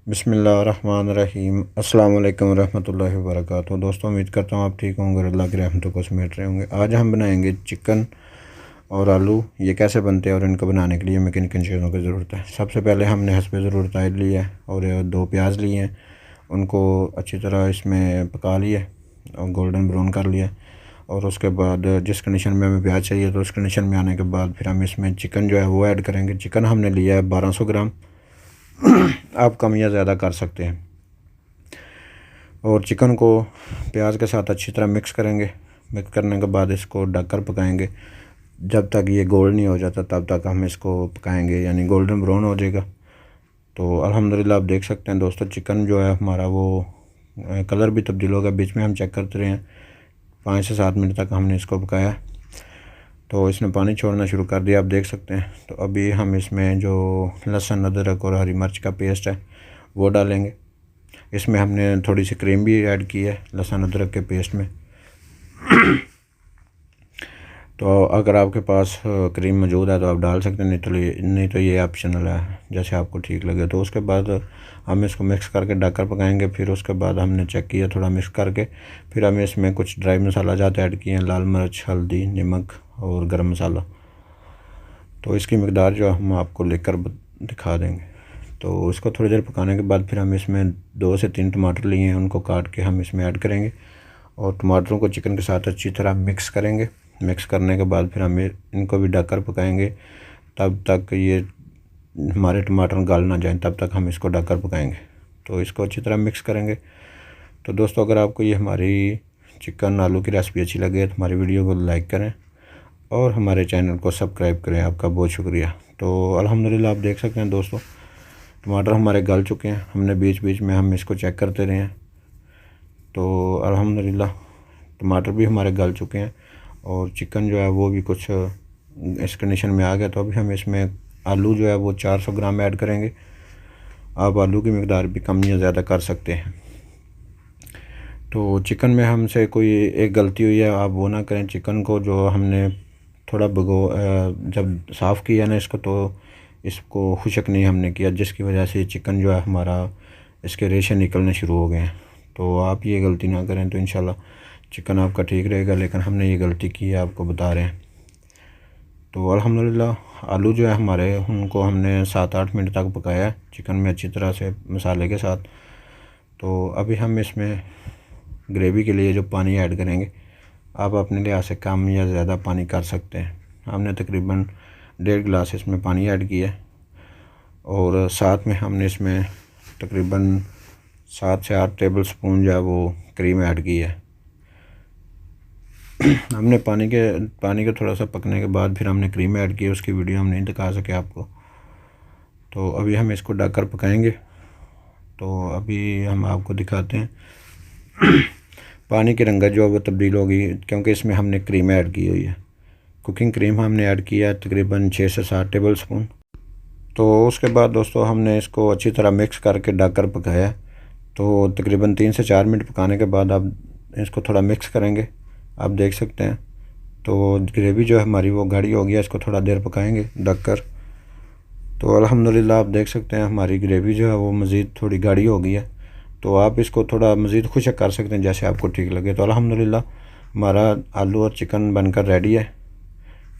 बिस्मिल्लाहिर्रहमानिर्रहीम। अस्सलाम वालेकुम रहमतुल्लाहि व बरकातुहू। दोस्तों, उम्मीद करता हूँ आप ठीक होंगे और अल्लाह की रहमतों को समेट रहे होंगे। आज हम बनाएंगे चिकन और आलू। ये कैसे बनते हैं और इनको बनाने के लिए हमें किन किन चीज़ों की ज़रूरत है। सबसे पहले हमने हस्बे ज़रूरत आयल लिया है और 2 प्याज लिए हैं। उनको अच्छी तरह इसमें पका लिया और गोल्डन ब्राउन कर लिया। और उसके बाद जिस कंडीशन में हमें प्याज चाहिए तो उस कंडीशन में आने के बाद फिर हम इसमें चिकन जो है वो ऐड करेंगे। चिकन हमने लिया है 1200 ग्राम। आप कम या ज़्यादा कर सकते हैं। और चिकन को प्याज के साथ अच्छी तरह मिक्स करेंगे। मिक्स करने के बाद इसको ढककर पकाएंगे जब तक ये गोल्ड नहीं हो जाता, तब तक हम इसको पकाएंगे, यानी गोल्डन ब्राउन हो जाएगा। तो अल्हम्दुलिल्लाह आप देख सकते हैं दोस्तों, चिकन जो है हमारा वो कलर भी तब्दील होगा। बीच में हम चेक करते रहे हैं, 5 से 7 मिनट तक हमने इसको पकाया तो इसने पानी छोड़ना शुरू कर दिया, आप देख सकते हैं। तो अभी हम इसमें जो लहसुन, अदरक और हरी मिर्च का पेस्ट है वो डालेंगे। इसमें हमने थोड़ी सी क्रीम भी ऐड की है लहसुन अदरक के पेस्ट में। तो अगर आपके पास क्रीम मौजूद है तो आप डाल सकते हैं, नहीं तो ये ऑप्शनल है, जैसे आपको ठीक लगे। तो उसके बाद हम इसको मिक्स करके ढककर पकाएंगे। फिर उसके बाद हमने चेक किया थोड़ा मिक्स करके, फिर हमने इसमें कुछ ड्राई मसाला जाते ऐड किए हैं, लाल मिर्च, हल्दी, नमक और गरम मसाला। तो इसकी मकदार जो हम आपको लेकर दिखा देंगे। तो इसको थोड़ी देर पकाने के बाद फिर हम इसमें 2 से 3 टमाटर लिए हैं, उनको काट के हम इसमें ऐड करेंगे और टमाटरों को चिकन के साथ अच्छी तरह मिक्स करेंगे। मिक्स करने के बाद फिर हम इनको भी ढककर पकाएंगे तब तक ये हमारे टमाटर गल ना जाएं, तब तक हम इसको ढककर पकाएंगे। तो इसको अच्छी तरह मिक्स करेंगे। तो दोस्तों, अगर आपको ये हमारी चिकन आलू की रेसिपी अच्छी लगे तो हमारी वीडियो को लाइक करें और हमारे चैनल को सब्सक्राइब करें। आपका बहुत शुक्रिया। तो अल्हम्दुलिल्लाह आप देख सकते हैं दोस्तों, टमाटर हमारे गल चुके हैं। हमने बीच बीच में हम इसको चेक करते रहे हैं। तो अल्हम्दुलिल्लाह टमाटर भी हमारे गल चुके हैं और चिकन जो है वो भी कुछ इस कंडीशन में आ गया। तो अभी हम इसमें आलू जो है वो 400 ग्राम ऐड करेंगे। आप आलू की मकदार भी कम या ज़्यादा कर सकते हैं। तो चिकन में हमसे कोई एक गलती हुई है, आप वो ना करें। चिकन को जो हमने थोड़ा जब साफ़ किया ना इसको, तो इसको खुशक नहीं हमने किया, जिसकी वजह से चिकन जो है हमारा इसके रेशे निकलने शुरू हो गए हैं। तो आप ये गलती ना करें तो इंशाल्लाह चिकन आपका ठीक रहेगा। लेकिन हमने ये गलती की है, आपको बता रहे हैं। तो अल्हम्दुलिल्लाह आलू जो है हमारे, उनको हमने 7-8 मिनट तक पकाया है चिकन में अच्छी तरह से मसाले के साथ। तो अभी हम इसमें ग्रेवी के लिए जो पानी ऐड करेंगे, आप अपने लिहाज से कम या ज़्यादा पानी कर सकते हैं। हमने तकरीबन 1.5 गिलास इसमें पानी ऐड किया और साथ में हमने इसमें तकरीबन 7 से 8 टेबल स्पून जो है वो क्रीम ऐड की है। हमने पानी के थोड़ा सा पकने के बाद फिर हमने क्रीम ऐड की, उसकी वीडियो हम नहीं दिखा सके आपको। तो अभी हम इसको ढककर पकाएंगे। तो अभी हम आपको दिखाते हैं। पानी की रंगत जो है वो तब्दील होगी क्योंकि इसमें हमने क्रीम ऐड की हुई है। कुकिंग क्रीम हमने ऐड किया है तकरीबन 6 से 7 टेबल स्पून। तो उसके बाद दोस्तों हमने इसको अच्छी तरह मिक्स करके ढककर पकाया। तो तकरीबन 3 से 4 मिनट पकाने के बाद आप इसको थोड़ा मिक्स करेंगे, आप देख सकते हैं। तो ग्रेवी जो है हमारी वो गाढ़ी हो गया, इसको थोड़ा देर पकाएंगे ढककर। तो अल्हम्दुलिल्लाह आप देख सकते हैं हमारी ग्रेवी जो है वो मज़ीद थोड़ी गाढ़ी हो गई है। तो आप इसको थोड़ा मज़ीद खुशक कर सकते हैं जैसे आपको ठीक लगे। तो अल्हम्दुलिल्लाह हमारा आलू और चिकन बनकर रेडी है।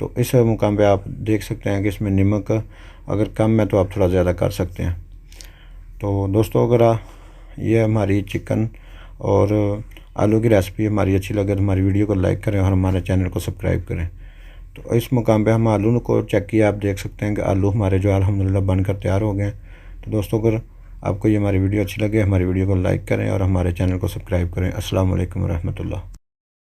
तो इस मुकाम पे आप देख सकते हैं कि इसमें नमक अगर कम है तो आप थोड़ा ज़्यादा कर सकते हैं। तो दोस्तों, अगर ये हमारी चिकन और आलू की रेसिपी हमारी अच्छी लगे तो हमारी वीडियो को लाइक करें और हमारे चैनल को सब्सक्राइब करें। तो इस मुकाम पे हम आलू को चेक किया, आप देख सकते हैं कि आलू हमारे जो अल्हम्दुलिल्लाह बनकर तैयार हो गए हैं। तो दोस्तों, अगर आपको ये हमारी वीडियो अच्छी लगे हमारी वीडियो को लाइक करें और हमारे चैनल को सब्सक्राइब करें। अस्सलाम वालेकुम रहमतुल्लाह।